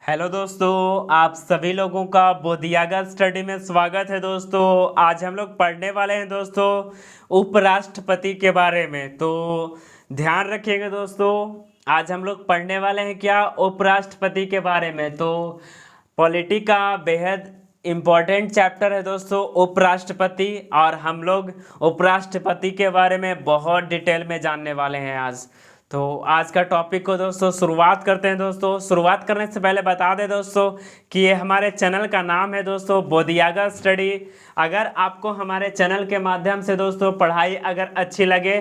Hello दोस्तों, आप सभी लोगों का बोधियागा स्टडी में स्वागत है। दोस्तों आज हम लोग पढ़ने वाले हैं दोस्तों उपराष्ट्रपति के बारे में। तो ध्यान रखिएगा दोस्तों, आज हम लोग पढ़ने वाले हैं क्या, उपराष्ट्रपति के बारे में। तो पॉलिटी का बेहद इम्पोर्टेंट चैप्टर है दोस्तों उपराष्ट्रपति, और हम लोग उपराष्ट्रपति के बारे में बहुत डिटेल में जानने वाले हैं आज। तो आज का टॉपिक को दोस्तों शुरुआत करते हैं। दोस्तों शुरुआत करने से पहले बता दें दोस्तों कि ये हमारे चैनल का नाम है दोस्तों बोधियागा स्टडी। अगर आपको हमारे चैनल के माध्यम से दोस्तों पढ़ाई अगर अच्छी लगे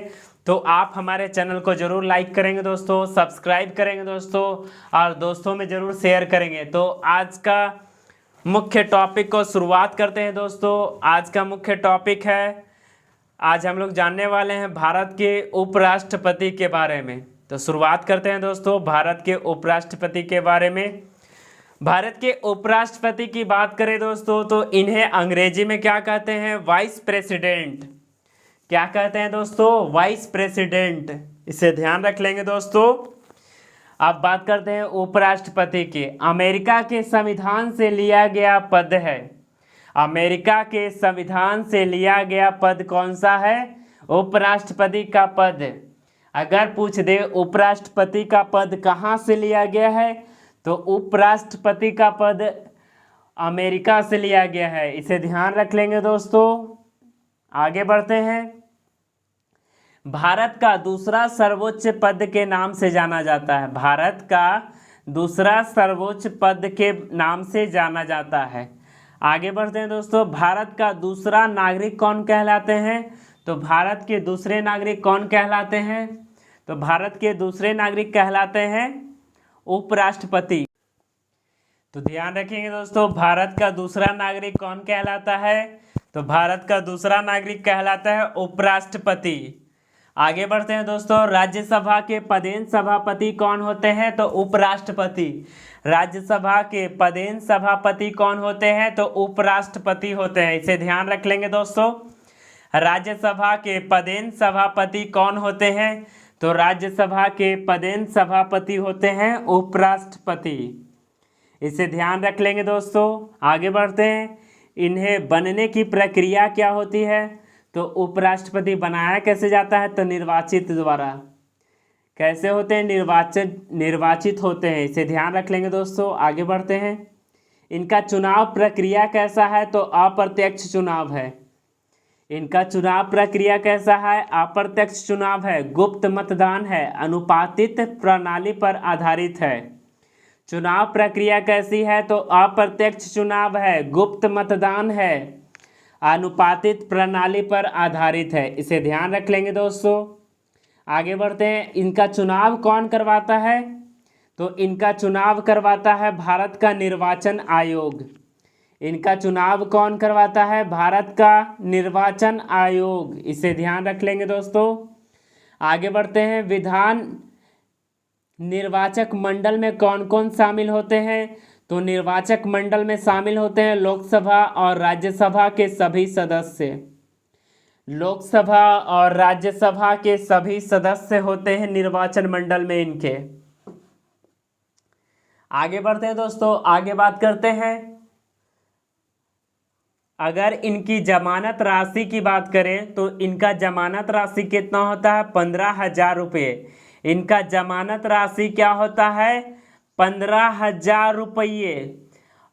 तो आप हमारे चैनल को ज़रूर लाइक करेंगे दोस्तों, सब्सक्राइब करेंगे दोस्तों, और दोस्तों में ज़रूर शेयर करेंगे। तो आज का मुख्य टॉपिक को शुरुआत करते हैं दोस्तों। आज का मुख्य टॉपिक है, आज हम लोग जानने वाले हैं भारत के उपराष्ट्रपति के बारे में। तो शुरुआत करते हैं दोस्तों भारत के उपराष्ट्रपति के बारे में। भारत के उपराष्ट्रपति की बात करें दोस्तों तो इन्हें अंग्रेजी में क्या कहते हैं, वाइस प्रेसिडेंट। क्या कहते हैं दोस्तों, वाइस प्रेसिडेंट। इसे ध्यान रख लेंगे दोस्तों। अब बात करते हैं उपराष्ट्रपति की। अमेरिका के संविधान से लिया गया पद है। अमेरिका के संविधान से लिया गया पद कौन सा है, उपराष्ट्रपति का पद। अगर पूछ दे उपराष्ट्रपति का पद कहाँ से लिया गया है, तो उपराष्ट्रपति का पद अमेरिका से लिया गया है। इसे ध्यान रख लेंगे दोस्तों। आगे बढ़ते हैं। भारत का दूसरा सर्वोच्च पद के नाम से जाना जाता है। भारत का दूसरा सर्वोच्च पद के नाम से जाना जाता है। आगे बढ़ते हैं दोस्तों। भारत का दूसरा नागरिक कौन कहलाते हैं, तो भारत के दूसरे नागरिक कौन कहलाते हैं, तो भारत के दूसरे नागरिक कहलाते हैं उपराष्ट्रपति। तो ध्यान रखेंगे दोस्तों, भारत का दूसरा नागरिक कौन कहलाता है, तो भारत का दूसरा नागरिक कहलाता है उपराष्ट्रपति। आगे बढ़ते हैं दोस्तों। राज्यसभा के पदेन सभापति कौन होते हैं, तो उपराष्ट्रपति। राज्यसभा के पदेन सभापति कौन होते हैं, तो उपराष्ट्रपति होते हैं। इसे ध्यान रख लेंगे दोस्तों। राज्यसभा के पदेन सभापति कौन होते हैं, तो राज्यसभा के पदेन सभापति होते हैं उपराष्ट्रपति। इसे ध्यान रख लेंगे दोस्तों। आगे बढ़ते हैं। इन्हें बनने की प्रक्रिया क्या होती है, तो उपराष्ट्रपति बनाया कैसे जाता है, तो निर्वाचित द्वारा। कैसे होते हैं, निर्वाचित होते हैं। इसे ध्यान रख लेंगे दोस्तों। आगे बढ़ते हैं। इनका चुनाव प्रक्रिया कैसा है, तो अप्रत्यक्ष चुनाव है। इनका चुनाव प्रक्रिया कैसा है, अप्रत्यक्ष चुनाव है, गुप्त मतदान है, अनुपातित प्रणाली पर आधारित है। चुनाव प्रक्रिया कैसी है, तो अप्रत्यक्ष चुनाव है, गुप्त मतदान है, अनुपातित प्रणाली पर आधारित है। इसे ध्यान रख लेंगे दोस्तों। आगे बढ़ते हैं। इनका चुनाव कौन करवाता है, तो इनका चुनाव करवाता है भारत का निर्वाचन आयोग। इनका चुनाव कौन करवाता है, भारत का निर्वाचन आयोग। इसे ध्यान रख लेंगे दोस्तों। आगे बढ़ते हैं। विधान निर्वाचक मंडल में कौन कौन शामिल होते हैं, तो निर्वाचक मंडल में शामिल होते हैं लोकसभा और राज्यसभा के सभी सदस्य। लोकसभा और राज्यसभा के सभी सदस्य होते हैं निर्वाचन मंडल में इनके। आगे बढ़ते हैं दोस्तों। आगे बात करते हैं। अगर इनकी जमानत राशि की बात करें तो इनका जमानत राशि कितना होता है, 15,000 रुपये। इनका जमानत राशि क्या होता है, 15,000 रुपये।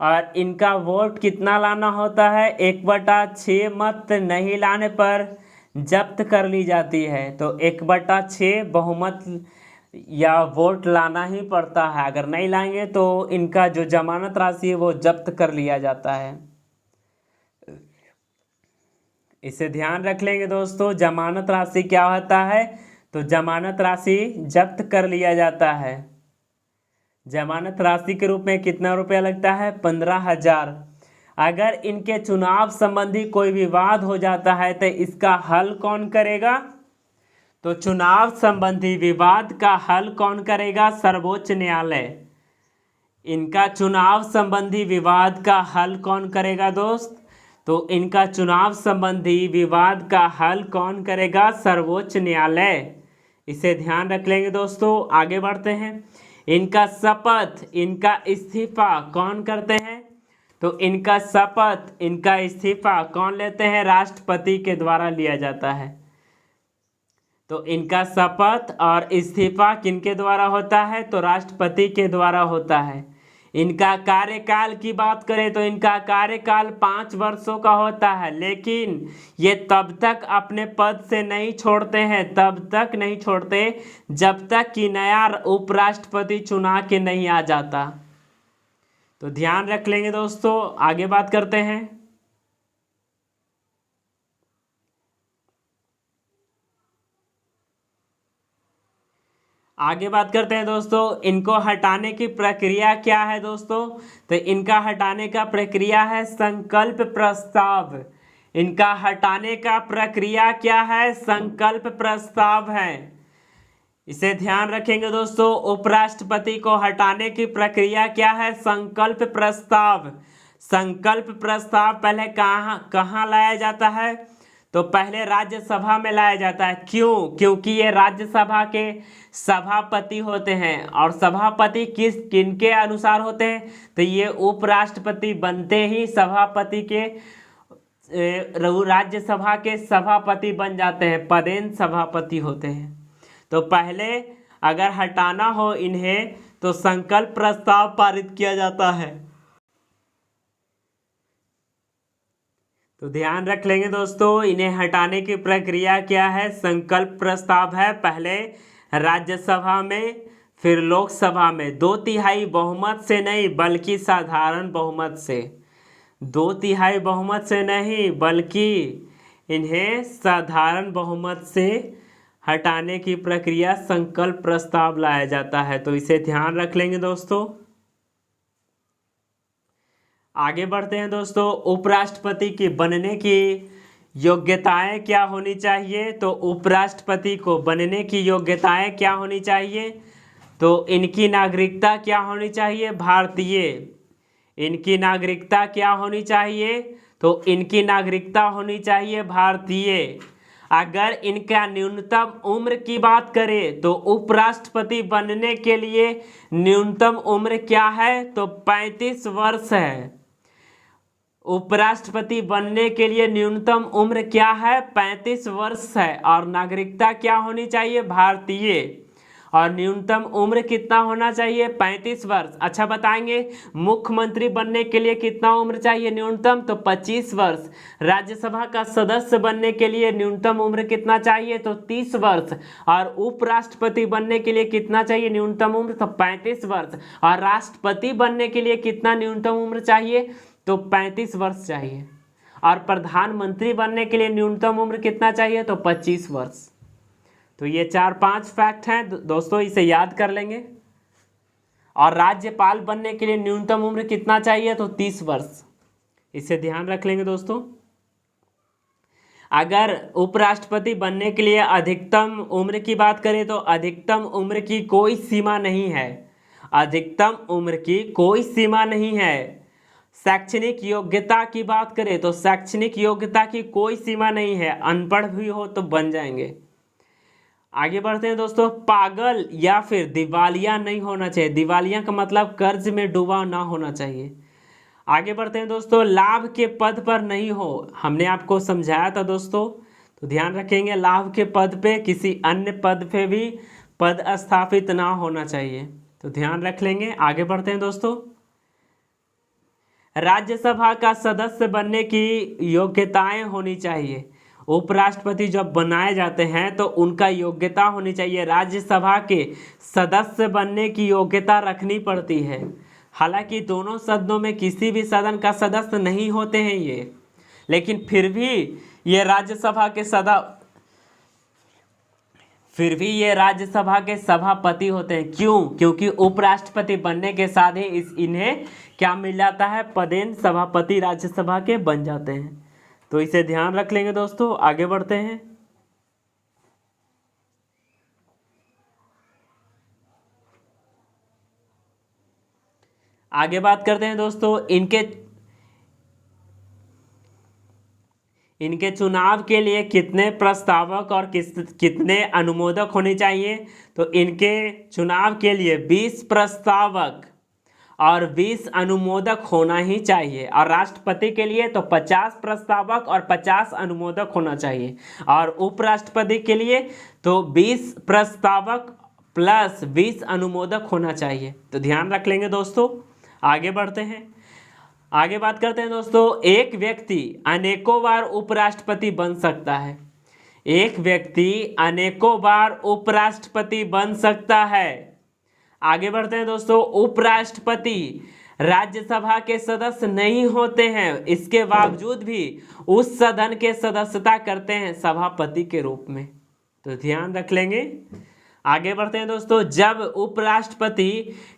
और इनका वोट कितना लाना होता है, 1/6 मत नहीं लाने पर जब्त कर ली जाती है। तो 1/6 बहुमत या वोट लाना ही पड़ता है। अगर नहीं लाएंगे तो इनका जो जमानत राशि है वो जब्त कर लिया जाता है। इसे ध्यान रख लेंगे दोस्तों। जमानत राशि क्या होता है, तो जमानत राशि जब्त कर लिया जाता है। जमानत राशि के रूप में कितना रुपया लगता है, 15,000। अगर इनके चुनाव संबंधी कोई विवाद हो जाता है तो इसका हल कौन करेगा, तो चुनाव संबंधी विवाद का हल कौन करेगा, सर्वोच्च न्यायालय। इनका चुनाव संबंधी विवाद का हल कौन करेगा दोस्त, तो इनका चुनाव संबंधी विवाद का हल कौन करेगा, सर्वोच्च न्यायालय। इसे ध्यान रख लेंगे दोस्तों। आगे बढ़ते हैं। इनका शपथ, इनका इस्तीफा कौन करते हैं? तो इनका शपथ, इनका इस्तीफा कौन लेते हैं? राष्ट्रपति के द्वारा लिया जाता है। तो इनका शपथ और इस्तीफा किनके द्वारा होता है? तो राष्ट्रपति के द्वारा होता है। इनका कार्यकाल की बात करें तो इनका कार्यकाल 5 वर्षों का होता है, लेकिन ये तब तक अपने पद से नहीं छोड़ते हैं, तब तक नहीं छोड़ते जब तक कि नया उपराष्ट्रपति चुना के नहीं आ जाता। तो ध्यान रख लेंगे दोस्तों। आगे बात करते हैं। आगे बात करते हैं दोस्तों, इनको हटाने की प्रक्रिया क्या है दोस्तों? तो इनका हटाने का प्रक्रिया है संकल्प प्रस्ताव। इनका हटाने का प्रक्रिया क्या है? संकल्प प्रस्ताव है। इसे ध्यान रखेंगे दोस्तों। उपराष्ट्रपति को हटाने की प्रक्रिया क्या है? संकल्प प्रस्ताव। संकल्प प्रस्ताव पहले कहाँ कहाँ लाया जाता है? तो पहले राज्यसभा में लाया जाता है। क्यों? क्योंकि ये राज्यसभा के सभापति होते हैं, और सभापति किनके अनुसार होते हैं? तो ये उपराष्ट्रपति बनते ही सभापति के राज्यसभा के सभापति बन जाते हैं, पदेन सभापति होते हैं। तो पहले अगर हटाना हो इन्हें तो संकल्प प्रस्ताव पारित किया जाता है। तो ध्यान रख लेंगे दोस्तों, इन्हें हटाने की प्रक्रिया क्या है? संकल्प प्रस्ताव है। पहले राज्यसभा में, फिर लोकसभा में 2/3 बहुमत से नहीं बल्कि साधारण बहुमत से, 2/3 बहुमत से नहीं बल्कि इन्हें साधारण बहुमत से हटाने की प्रक्रिया संकल्प प्रस्ताव लाया जाता है। तो इसे ध्यान रख लेंगे दोस्तों। आगे बढ़ते हैं दोस्तों। उपराष्ट्रपति की बनने की योग्यताएं क्या होनी चाहिए? तो उपराष्ट्रपति को बनने की योग्यताएं क्या होनी चाहिए? तो इनकी नागरिकता क्या होनी चाहिए? भारतीय। इनकी नागरिकता क्या होनी चाहिए? तो इनकी नागरिकता होनी चाहिए भारतीय। अगर इनका न्यूनतम उम्र की बात करें तो उपराष्ट्रपति बनने के लिए न्यूनतम उम्र क्या है? तो 35 वर्ष है। उपराष्ट्रपति बनने के लिए न्यूनतम उम्र क्या है? 35 वर्ष है। और नागरिकता क्या होनी चाहिए? भारतीय। और न्यूनतम उम्र कितना होना चाहिए? 35 वर्ष। अच्छा बताएंगे, मुख्यमंत्री बनने के लिए कितना उम्र चाहिए न्यूनतम? तो 25 वर्ष। राज्यसभा का सदस्य बनने के लिए न्यूनतम उम्र कितना चाहिए? तो 30 वर्ष। और उपराष्ट्रपति बनने के लिए कितना चाहिए न्यूनतम उम्र? तो 35 वर्ष। और राष्ट्रपति बनने के लिए कितना न्यूनतम उम्र चाहिए? तो 35 वर्ष चाहिए। और प्रधानमंत्री बनने के लिए न्यूनतम उम्र कितना चाहिए? तो 25 वर्ष। तो ये 4-5 फैक्ट हैं दोस्तों, इसे याद कर लेंगे। और राज्यपाल बनने के लिए न्यूनतम उम्र कितना चाहिए? तो 30 वर्ष। इसे ध्यान रख लेंगे दोस्तों। अगर उपराष्ट्रपति बनने के लिए अधिकतम उम्र की बात करें तो अधिकतम उम्र की कोई सीमा नहीं है। अधिकतम उम्र की कोई सीमा नहीं है। शैक्षणिक योग्यता की बात करें तो शैक्षणिक योग्यता की कोई सीमा नहीं है। अनपढ़ भी हो तो बन जाएंगे। आगे बढ़ते हैं दोस्तों। पागल या फिर दिवालिया नहीं होना चाहिए। दिवालिया का मतलब कर्ज में डूबा ना होना चाहिए। आगे बढ़ते हैं दोस्तों। लाभ के पद पर नहीं हो, हमने आपको समझाया था दोस्तों, तो ध्यान रखेंगे लाभ के पद पे किसी अन्य पद पे भी पद स्थापित ना होना चाहिए। तो ध्यान रख लेंगे। आगे बढ़ते हैं दोस्तों। राज्यसभा का सदस्य बनने की योग्यताएं होनी चाहिए। उपराष्ट्रपति जब बनाए जाते हैं तो उनका योग्यता होनी चाहिए। राज्यसभा के सदस्य बनने की योग्यता रखनी पड़ती है। हालांकि दोनों सदनों में किसी भी सदन का सदस्य नहीं होते हैं ये, लेकिन फिर भी ये राज्यसभा के सभापति होते हैं। क्यों? क्योंकि उपराष्ट्रपति बनने के साथ ही इन्हें क्या मिल जाता है? पदेन सभापति राज्यसभा के बन जाते हैं। तो इसे ध्यान रख लेंगे दोस्तों। आगे बढ़ते हैं। आगे बात करते हैं दोस्तों। इनके चुनाव के लिए कितने प्रस्तावक और कितने अनुमोदक होने चाहिए? तो इनके चुनाव के लिए 20 प्रस्तावक और 20 अनुमोदक होना ही चाहिए। और राष्ट्रपति के लिए तो 50 प्रस्तावक और 50 अनुमोदक होना चाहिए। और उपराष्ट्रपति के लिए तो 20 प्रस्तावक प्लस 20 अनुमोदक होना चाहिए। तो ध्यान रख लेंगे दोस्तों। आगे बढ़ते हैं, आगे बात करते हैं दोस्तों। एक व्यक्ति अनेकों बार उपराष्ट्रपति बन सकता है। एक व्यक्ति अनेकों बार उपराष्ट्रपति बन सकता है। आगे बढ़ते हैं दोस्तों। उपराष्ट्रपति राज्यसभा के सदस्य नहीं होते हैं, इसके बावजूद भी उस सदन के सदस्यता करते हैं सभापति के रूप में। तो ध्यान रख लेंगे। आगे बढ़ते हैं दोस्तों। जब उपराष्ट्रपति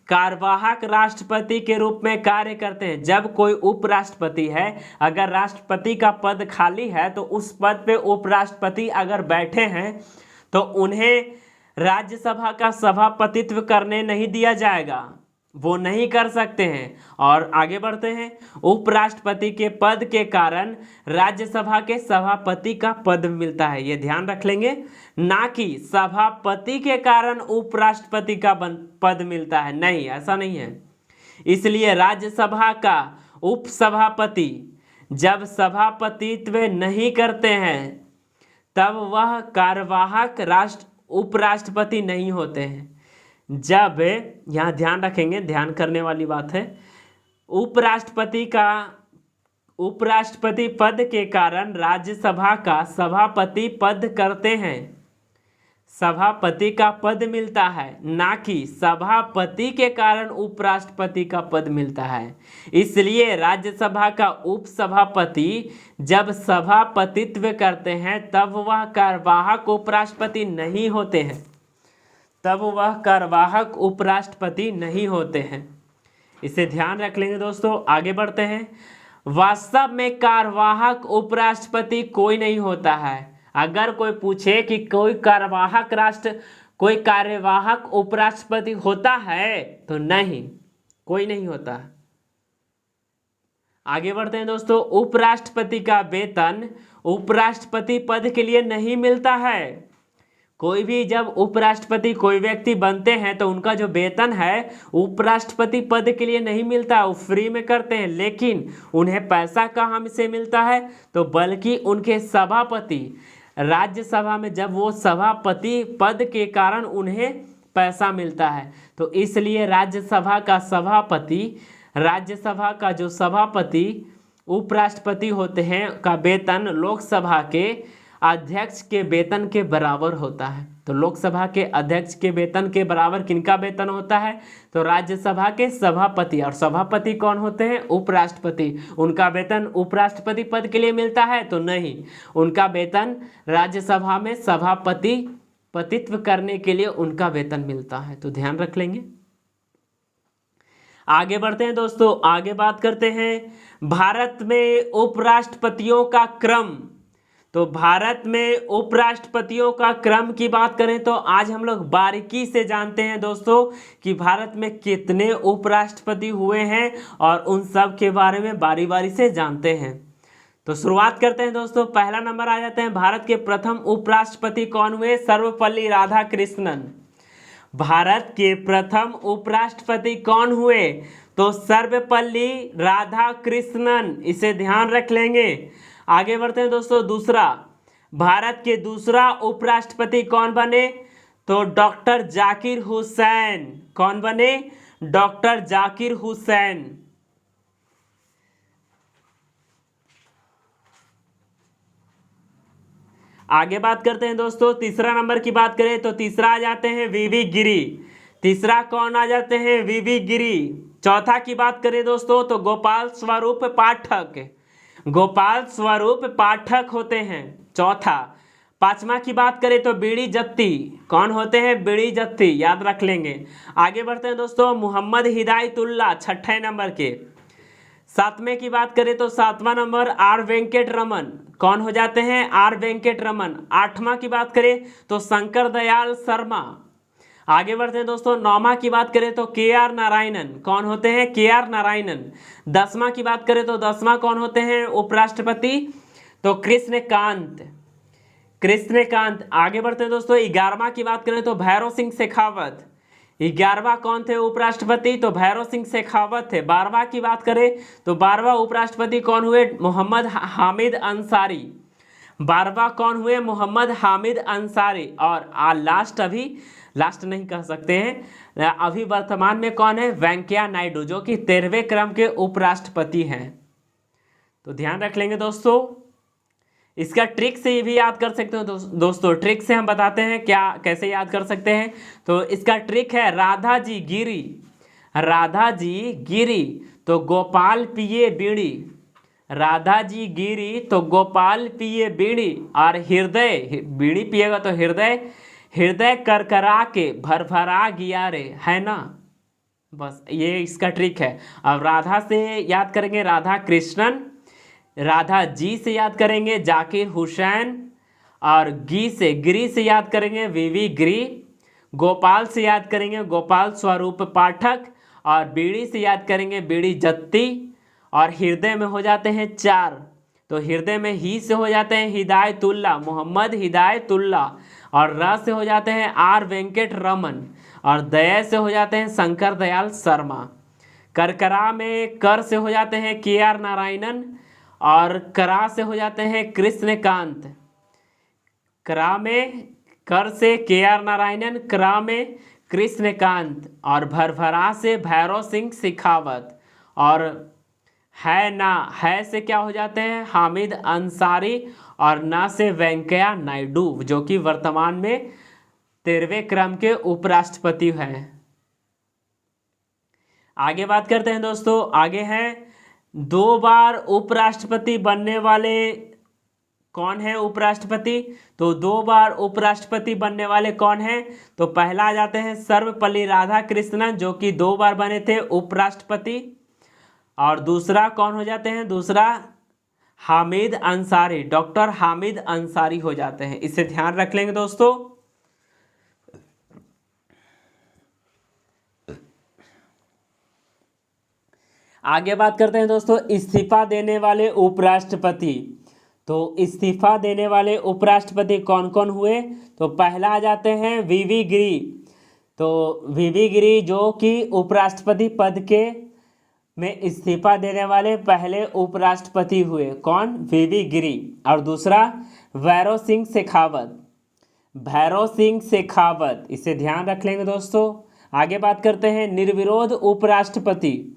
कार्यवाहक राष्ट्रपति के रूप में कार्य करते हैं, जब कोई उपराष्ट्रपति है, अगर राष्ट्रपति का पद खाली है तो उस पद पे उपराष्ट्रपति अगर बैठे हैं तो उन्हें राज्यसभा का सभापतित्व करने नहीं दिया जाएगा, वो नहीं कर सकते हैं। और आगे बढ़ते हैं। उपराष्ट्रपति के पद के कारण राज्यसभा के सभापति का पद मिलता है, ये ध्यान रख लेंगे, ना कि सभापति के कारण उपराष्ट्रपति का पद मिलता है, नहीं, ऐसा नहीं है। इसलिए राज्यसभा का उपसभापति जब सभापतित्व नहीं करते हैं तब वह कार्यवाहक उपराष्ट्रपति नहीं होते हैं। जब, यहाँ ध्यान रखेंगे, ध्यान करने वाली बात है, उपराष्ट्रपति पद के कारण राज्यसभा का सभापति पद करते हैं, सभापति का पद मिलता है, ना कि सभापति के कारण उपराष्ट्रपति का पद मिलता है। इसलिए राज्यसभा का उपसभापति जब सभापतित्व करते हैं तब वह कार्यवाहक उपराष्ट्रपति नहीं होते हैं, तब वह कार्यवाहक उपराष्ट्रपति नहीं होते हैं। इसे ध्यान रख लेंगे दोस्तों। आगे बढ़ते हैं। वास्तव में कार्यवाहक उपराष्ट्रपति कोई नहीं होता है। अगर कोई पूछे कि कोई कार्यवाहक उपराष्ट्रपति होता है तो नहीं, कोई नहीं होता। आगे बढ़ते हैं दोस्तों। उपराष्ट्रपति का वेतन उपराष्ट्रपति पद के लिए नहीं मिलता है। कोई भी जब उपराष्ट्रपति कोई व्यक्ति बनते हैं तो उनका जो वेतन है उपराष्ट्रपति पद के लिए नहीं मिलता, वो फ्री में करते हैं। लेकिन उन्हें पैसा कहाँ से मिलता है? तो बल्कि उनके सभापति, राज्यसभा में जब वो सभापति पद के कारण उन्हें पैसा मिलता है। तो इसलिए राज्यसभा का जो सभापति उपराष्ट्रपति होते हैं का वेतन लोकसभा के अध्यक्ष के वेतन के बराबर होता है। तो लोकसभा के अध्यक्ष के वेतन के बराबर किनका वेतन होता है? तो राज्यसभा के सभापति। और सभापति कौन होते हैं? उपराष्ट्रपति। उनका वेतन उपराष्ट्रपति पद के लिए मिलता है? तो नहीं, उनका वेतन राज्यसभा में सभापतित्व करने के लिए उनका वेतन मिलता है। तो ध्यान रख लेंगे। आगे बढ़ते हैं दोस्तों। आगे बात करते हैं भारत में उपराष्ट्रपतियों का क्रम। तो भारत में उपराष्ट्रपतियों का क्रम की बात करें तो आज हम लोग बारीकी से जानते हैं दोस्तों कि भारत में कितने उपराष्ट्रपति हुए हैं और उन सब के बारे में बारी बारी से जानते हैं। तो शुरुआत करते हैं दोस्तों। पहला नंबर आ जाते हैं, भारत के प्रथम उपराष्ट्रपति कौन हुए? सर्वपल्ली राधाकृष्णन। भारत के प्रथम उपराष्ट्रपति कौन हुए? तो सर्वपल्ली राधाकृष्णन। इसे ध्यान रख लेंगे। आगे बढ़ते हैं दोस्तों। दूसरा, भारत के दूसरा उपराष्ट्रपति कौन बने? तो डॉक्टर जाकिर हुसैन। कौन बने? डॉक्टर जाकिर हुसैन। आगे बात करते हैं दोस्तों। तीसरा नंबर की बात करें तो तीसरा आ जाते हैं वीवी गिरी। तीसरा कौन आ जाते हैं? वीवी गिरी। चौथा की बात करें दोस्तों तो गोपाल स्वरूप पाठक। गोपाल स्वरूप पाठक होते हैं चौथा। पांचवा की बात करें तो बीड़ी जत्ती। कौन होते हैं? बीड़ी जत्ती, याद रख लेंगे। आगे बढ़ते हैं दोस्तों। मोहम्मद हिदायतुल्लाह छठे नंबर के। सातवें की बात करें तो सातवां नंबर आर वेंकट रमन। कौन हो जाते हैं? आर वेंकट रमन। आठवां की बात करें तो शंकर दयाल शर्मा। आगे बढ़ते हैं दोस्तों। नौवां की बात करें तो के आर नारायणन। कौन होते हैं? के आर नारायणन। 10वां की बात करें तो 10वां कौन होते हैं उपराष्ट्रपति? तो कृष्णकांत, कृष्णकांत। आगे बढ़ते हैं दोस्तों, 11वां की बात करें तो भैरव सिंह शेखावत। 11वां कौन थे उपराष्ट्रपति? तो भैरव सिंह शेखावत थे। 12वां की बात करें तो 12वां उपराष्ट्रपति कौन हुए? मोहम्मद हामिद अंसारी। 12वां कौन हुए? मोहम्मद हामिद अंसारी। और लास्ट, अभी लास्ट नहीं कह सकते हैं, अभी वर्तमान में कौन है? वेंकैया नायडू, जो कि 13वें क्रम के उपराष्ट्रपति हैं। तो ध्यान रख लेंगे दोस्तों। इसका ट्रिक से ये भी याद कर सकते हो दोस्तों, ट्रिक से हम बताते हैं क्या, कैसे याद कर सकते हैं। तो इसका ट्रिक है राधा जी गिरी, राधा जी गिरी तो गोपाल पिए बीड़ी, राधा जी गिरी तो गोपाल पिए बीड़ी, और हृदय, बीड़ी पिएगा तो हृदय, हृदय करकरा के भरभरा गिया रे, है ना। बस ये इसका ट्रिक है। अब राधा से याद करेंगे राधा कृष्णन, राधा जी से याद करेंगे जाकिर हुसैन, और गिरी से याद करेंगे वीवी गिरी, गोपाल से याद करेंगे गोपाल स्वरूप पाठक, और बीड़ी से याद करेंगे बीड़ी जत्ती, और हृदय में हो जाते हैं 4। तो हृदय में ही से हो जाते हैं हिदायतुल्ला, मोहम्मद हिदायतुल्ला, और र से हो जाते हैं आर वेंकट रमन, और दया से हो जाते हैं शंकर दयाल शर्मा। करकरा में कर से हो जाते हैं के आर नारायणन, और करा से हो जाते हैं कृष्णकांत। करा में कर से के आर नारायणन, करा में कृष्णकांत, और भरभरा से भैरव सिंह शेखावत, और है ना, है से क्या हो जाते हैं हामिद अंसारी, और ना से वेंकैया नायडू, जो कि वर्तमान में 13वें क्रम के उपराष्ट्रपति हैं। आगे बात करते हैं दोस्तों, आगे हैं 2 बार उपराष्ट्रपति बनने वाले कौन है उपराष्ट्रपति? तो 2 बार उपराष्ट्रपति बनने वाले कौन हैं? तो पहला आ जाते हैं सर्वपल्ली राधाकृष्णन, जो कि 2 बार बने थे उपराष्ट्रपति, और दूसरा कौन हो जाते हैं? दूसरा हामिद अंसारी, डॉक्टर हामिद अंसारी हो जाते हैं। इसे ध्यान रख लेंगे दोस्तों। आगे बात करते हैं दोस्तों इस्तीफा देने वाले उपराष्ट्रपति। तो इस्तीफा देने वाले उपराष्ट्रपति कौन कौन हुए? तो पहला आ जाते हैं वीवी गिरी। तो वीवी गिरी जो कि उपराष्ट्रपति पद के में इस्तीफा देने वाले पहले उपराष्ट्रपति हुए। कौन? वीवी गिरी। और दूसरा भैरव सिंह शेखावत, भैरव सिंह शेखावत, इसे ध्यान रख लेंगे दोस्तों। आगे बात करते हैं निर्विरोध उपराष्ट्रपति।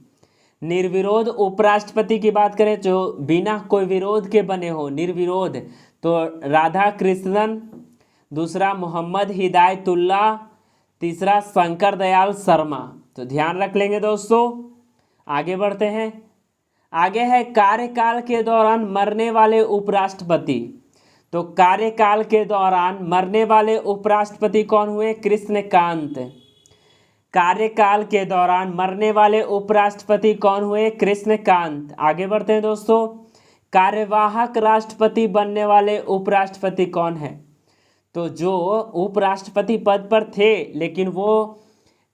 निर्विरोध उपराष्ट्रपति की बात करें जो बिना कोई विरोध के बने हो, निर्विरोध, तो राधा कृष्णन, दूसरा मोहम्मद हिदायतुल्ला, तीसरा शंकर दयाल शर्मा। तो ध्यान रख लेंगे दोस्तों। आगे बढ़ते हैं, आगे है कार्यकाल के दौरान मरने वाले उपराष्ट्रपति। तो कार्यकाल के दौरान मरने वाले उपराष्ट्रपति कौन हुए? कृष्णकांत। कार्यकाल के दौरान मरने वाले उपराष्ट्रपति कौन हुए? कृष्णकांत। आगे बढ़ते हैं दोस्तों, कार्यवाहक राष्ट्रपति बनने वाले उपराष्ट्रपति कौन है? तो जो उपराष्ट्रपति पद पर थे लेकिन वो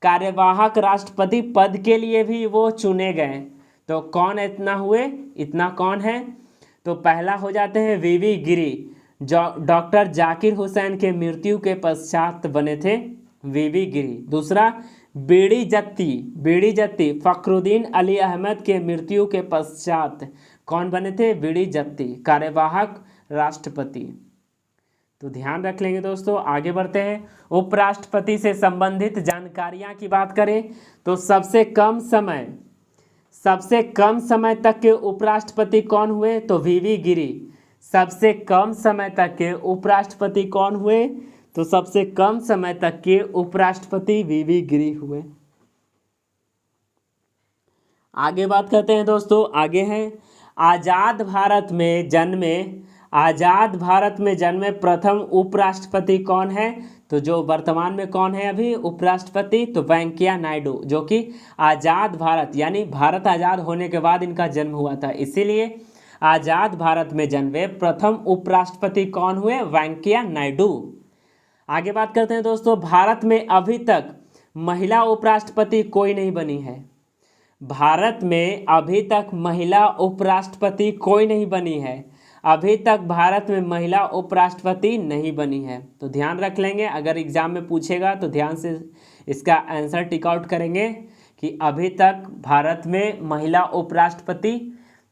कार्यवाहक राष्ट्रपति पद के लिए भी वो चुने गए, तो कौन इतना हुए? इतना कौन है? तो पहला हो जाते हैं वीवी गिरी, जो डॉक्टर जाकिर हुसैन के मृत्यु के पश्चात बने थे, वीवी गिरी। दूसरा बीड़ी जत्ती, बीड़ी जत्ती फखरुद्दीन अली अहमद के मृत्यु के पश्चात कौन बने थे? बीड़ी जत्ती, कार्यवाहक राष्ट्रपति। तो ध्यान रख लेंगे दोस्तों। आगे बढ़ते हैं, उपराष्ट्रपति से संबंधित जानकारियां की बात करें तो सबसे कम समय तक के उपराष्ट्रपति कौन हुए? तो वीवी गिरी। सबसे कम समय तक के उपराष्ट्रपति कौन हुए? तो सबसे कम समय तक के उपराष्ट्रपति वीवी गिरी हुए। आगे बात करते हैं दोस्तों, आगे हैं आज़ाद भारत में जन्मे प्रथम उपराष्ट्रपति कौन है? तो जो वर्तमान में कौन है अभी उपराष्ट्रपति? तो वेंकैया नायडू, जो कि आज़ाद भारत यानी भारत आज़ाद होने के बाद इनका जन्म हुआ था, इसीलिए आज़ाद भारत में जन्मे प्रथम उपराष्ट्रपति कौन हुए? वेंकैया नायडू। आगे बात करते हैं दोस्तों, भारत में अभी तक महिला उपराष्ट्रपति कोई नहीं बनी है। भारत में अभी तक महिला उपराष्ट्रपति कोई नहीं बनी है। अभी तक भारत में महिला उपराष्ट्रपति नहीं बनी है। तो ध्यान रख लेंगे, अगर एग्जाम में पूछेगा तो ध्यान से इसका आंसर टिक आउट करेंगे कि अभी तक भारत में महिला उपराष्ट्रपति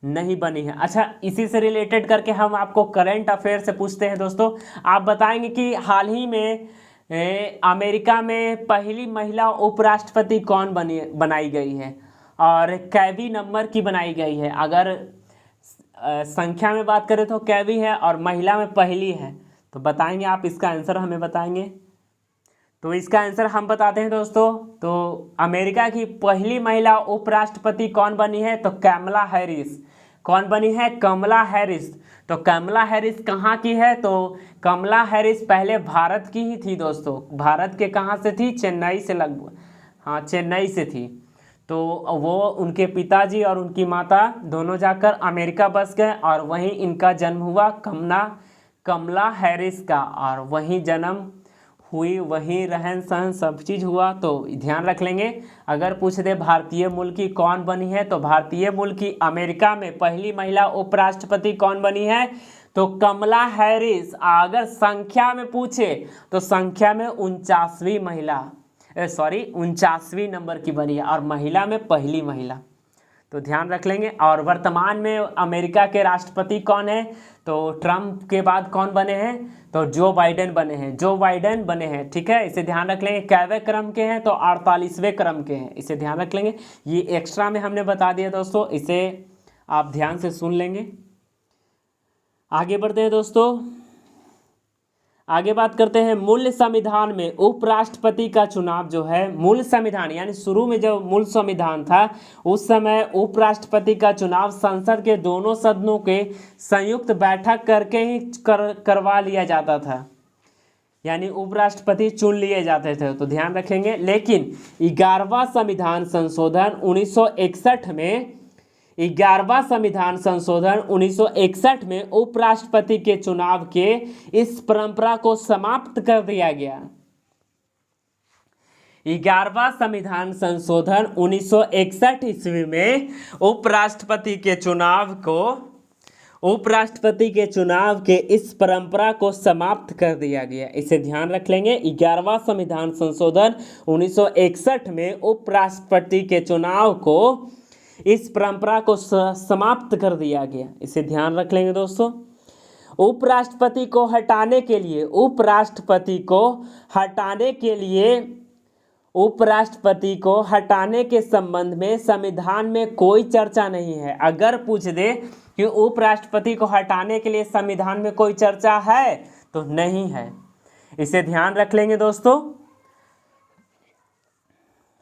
नहीं बनी है। अच्छा, इसी से रिलेटेड करके हम आपको करंट अफेयर से पूछते हैं दोस्तों। आप बताएंगे कि हाल ही में अमेरिका में पहली महिला उपराष्ट्रपति कौन बनाई गई है और कैवी नंबर की बनाई गई है। अगर संख्या में बात करें तो कैवी है और महिला में पहली है, तो बताएंगे आप इसका आंसर हमें बताएंगे। तो इसका आंसर हम बताते हैं दोस्तों। तो अमेरिका की पहली महिला उपराष्ट्रपति कौन बनी है? तो कमला हैरिस। कौन बनी है? कमला हैरिस। तो कमला हैरिस कहाँ की है? तो कमला हैरिस पहले भारत की ही थी दोस्तों। भारत के कहाँ से थी? चेन्नई से, लगभग, हाँ चेन्नई से थी। तो वो, उनके पिताजी और उनकी माता दोनों जाकर अमेरिका बस गए और वहीं इनका जन्म हुआ कमला हैरिस का, और वहीं जन्म हुई, वहीं रहन सहन सब चीज़ हुआ। तो ध्यान रख लेंगे, अगर पूछ दे भारतीय मूल की कौन बनी है, तो भारतीय मूल की अमेरिका में पहली महिला उपराष्ट्रपति कौन बनी है? तो कमला हैरिस। अगर संख्या में पूछे तो संख्या में 49वीं महिला, 49वीं नंबर की बनी है, और महिला में पहली महिला। तो ध्यान रख लेंगे। और वर्तमान में अमेरिका के राष्ट्रपति कौन है? तो ट्रम्प के बाद कौन बने हैं? तो जो बाइडेन बने हैं, जो बाइडेन बने हैं। ठीक है, इसे ध्यान रख लेंगे। कैवे क्रम के हैं? तो 48वें क्रम के हैं, इसे ध्यान रख लेंगे। ये एक्स्ट्रा में हमने बता दिया दोस्तों, इसे आप ध्यान से सुन लेंगे। आगे बढ़ते हैं दोस्तों, आगे बात करते हैं मूल संविधान में उपराष्ट्रपति का चुनाव जो है, मूल संविधान यानी शुरू में जो मूल संविधान था उस समय उपराष्ट्रपति का चुनाव संसद के दोनों सदनों के संयुक्त बैठक करके ही करवा लिया जाता था, यानी उपराष्ट्रपति चुन लिए जाते थे। तो ध्यान रखेंगे। लेकिन 11वां संविधान संशोधन 1961 में 11वां संविधान संशोधन 1961 में उपराष्ट्रपति के चुनाव के इस परंपरा को समाप्त कर दिया गया। 11वां संविधान संशोधन 1961 ईस्वी में उपराष्ट्रपति के चुनाव के इस परंपरा को समाप्त कर दिया गया। इसे ध्यान रख लेंगे। 11वां संविधान संशोधन 1961 में उपराष्ट्रपति के चुनाव को, इस परंपरा को समाप्त कर दिया गया। इसे ध्यान रख लेंगे दोस्तों। उपराष्ट्रपति को हटाने के संबंध में संविधान में कोई चर्चा नहीं है। अगर पूछ दे कि उपराष्ट्रपति को हटाने के लिए संविधान में कोई चर्चा है, तो नहीं है। इसे ध्यान रख लेंगे दोस्तों।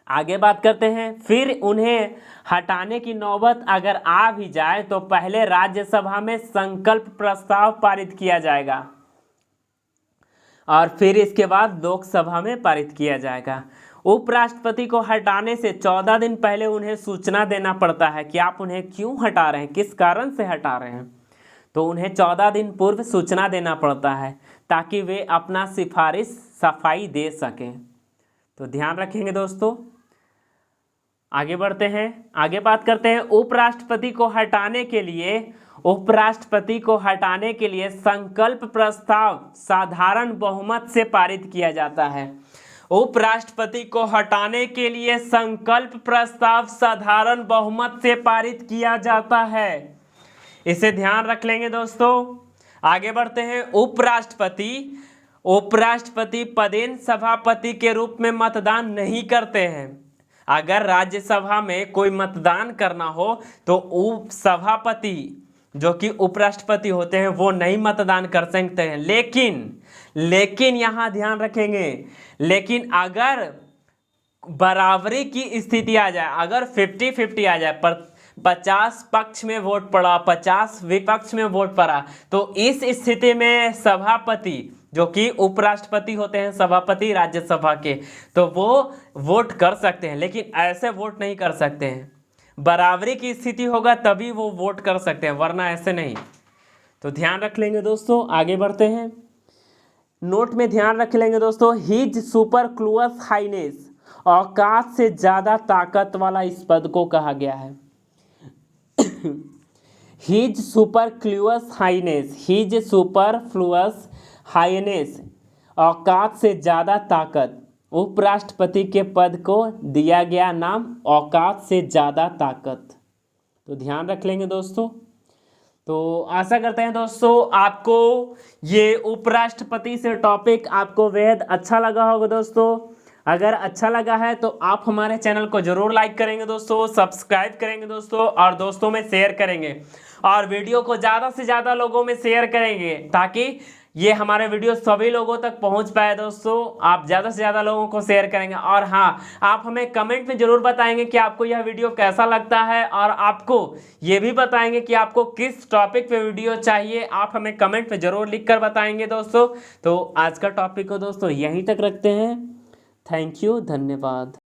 आगे बात करते हैं। फिर उन्हें हटाने की नौबत अगर आ भी जाए तो पहले राज्यसभा में संकल्प प्रस्ताव पारित किया जाएगा और फिर इसके बाद लोकसभा में पारित किया जाएगा। उपराष्ट्रपति को हटाने से 14 दिन पहले उन्हें सूचना देना पड़ता है कि आप उन्हें क्यों हटा रहे हैं, किस कारण से हटा रहे हैं। तो उन्हें 14 दिन पूर्व सूचना देना पड़ता है ताकि वे अपना सिफारिश सफाई दे सकें। तो ध्यान रखेंगे दोस्तों। आगे बढ़ते हैं, आगे बात करते हैं। उपराष्ट्रपति को हटाने के लिए संकल्प प्रस्ताव साधारण बहुमत से पारित किया जाता है। उपराष्ट्रपति को हटाने के लिए संकल्प प्रस्ताव साधारण बहुमत से पारित किया जाता है। इसे ध्यान रख लेंगे दोस्तों। आगे बढ़ते हैं। उपराष्ट्रपति पदेन सभापति के रूप में मतदान नहीं करते हैं। अगर राज्यसभा में कोई मतदान करना हो तो उपसभापति जो कि उपराष्ट्रपति होते हैं वो नहीं मतदान कर सकते हैं। लेकिन यहाँ ध्यान रखेंगे, लेकिन अगर बराबरी की स्थिति आ जाए, अगर 50-50 आ जाए, पर 50 पक्ष में वोट पड़ा, 50 विपक्ष में वोट पड़ा, तो इस स्थिति में सभापति जो कि उपराष्ट्रपति होते हैं, सभापति राज्यसभा के, तो वो वोट कर सकते हैं। लेकिन ऐसे वोट नहीं कर सकते हैं। बराबरी की स्थिति होगा तभी वो वोट कर सकते हैं, वरना ऐसे नहीं। तो ध्यान रख लेंगे दोस्तों। आगे बढ़ते हैं। नोट में ध्यान रख लेंगे दोस्तों। हिज सुपरफ्लुअस हाइनेस, औकात से ज्यादा ताकत वाला इस पद को कहा गया है। His superfluous highness, his superfluous highness, औकात से ज़्यादा ताकत, उपराष्ट्रपति के पद को दिया गया नाम औकात से ज़्यादा ताकत। तो ध्यान रख लेंगे दोस्तों। तो आशा करते हैं दोस्तों आपको ये उपराष्ट्रपति से टॉपिक आपको बेहद अच्छा लगा होगा दोस्तों। अगर अच्छा लगा है तो आप हमारे चैनल को जरूर लाइक करेंगे दोस्तों, सब्सक्राइब करेंगे दोस्तों और दोस्तों में शेयर करेंगे और वीडियो को ज़्यादा से ज़्यादा लोगों में शेयर करेंगे ताकि ये हमारे वीडियो सभी लोगों तक पहुंच पाए दोस्तों। आप ज़्यादा से ज़्यादा लोगों को शेयर करेंगे और हाँ, आप हमें कमेंट में ज़रूर बताएंगे कि आपको यह वीडियो कैसा लगता है और आपको ये भी बताएंगे कि आपको किस टॉपिक पे वीडियो चाहिए। आप हमें कमेंट में ज़रूर लिख कर बताएंगे दोस्तों। तो आज का टॉपिक को दोस्तों यहीं तक रखते हैं। थैंक यू, धन्यवाद।